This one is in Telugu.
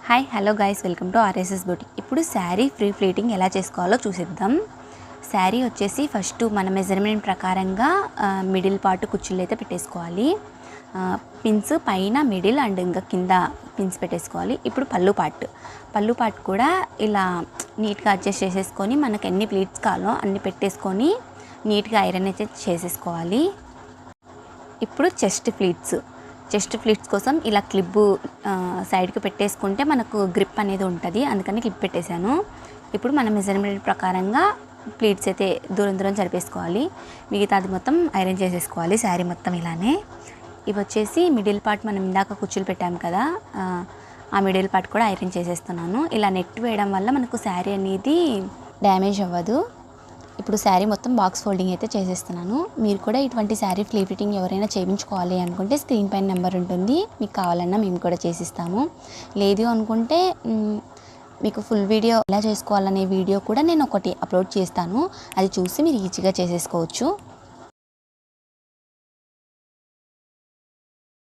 Hi hello guys, welcome to RSS boutique. ఇప్పుడు శారీ ఫ్రీ ప్లీటింగ్ ఎలా చేసుకోవాలో చూసిద్దాం. శారీ వచ్చేసి ఫస్ట్ మన మెజర్మెంట్ ప్రకారంగా మిడిల్ పార్ట్ కుచ్చులు అయితే పెట్టేసుకోవాలి. పిన్స్ పైన మిడిల్ అండ్ ఇంకా కింద పిన్స్ పెట్టేసుకోవాలి. ఇప్పుడు పళ్ళు పార్ట్ కూడా ఇలా నీట్గా అడ్జస్ట్ చేసేసుకొని మనకు ఎన్ని ప్లీట్స్ కావాలో అన్ని పెట్టేసుకొని నీట్గా ఐరన్ అయితే చేసేసుకోవాలి. ఇప్పుడు చెస్ట్ ప్లీట్స్ కోసం ఇలా క్లిప్ సైడ్కి పెట్టేసుకుంటే మనకు గ్రిప్ అనేది ఉంటుంది, అందుకని క్లిప్ పెట్టేశాను. ఇప్పుడు మన మెజర్మెంట్ ప్రకారంగా ప్లీట్స్ అయితే దూరం జరిపేసుకోవాలి. మిగతాది మొత్తం ఐరన్ చేసేసుకోవాలి శారీ మొత్తం ఇలానే. ఇవి వచ్చేసి మిడిల్ పార్ట్ మనం ఇందాక కుచ్చులు పెట్టాం కదా, ఆ మిడిల్ పార్ట్ కూడా ఐరన్ చేసేస్తున్నాను. ఇలా నెట్ వేయడం వల్ల మనకు శారీ అనేది డ్యామేజ్ అవ్వదు. ఇప్పుడు శారీ మొత్తం బాక్స్ ఫోల్డింగ్ అయితే చేసేస్తున్నాను. మీరు కూడా ఇటువంటి శారీ ఫ్రీ ప్లీటింగ్ ఎవరైనా చేయించుకోవాలి అనుకుంటే స్క్రీన్ పైన నెంబర్ ఉంటుంది, మీకు కావాలన్నా మేము కూడా చేసిస్తాము. లేదు అనుకుంటే మీకు ఫుల్ వీడియో ఎలా చేసుకోవాలనే వీడియో కూడా నేను ఒకటి అప్లోడ్ చేస్తాను, అది చూసి మీరు ఈజీగా చేసేసుకోవచ్చు.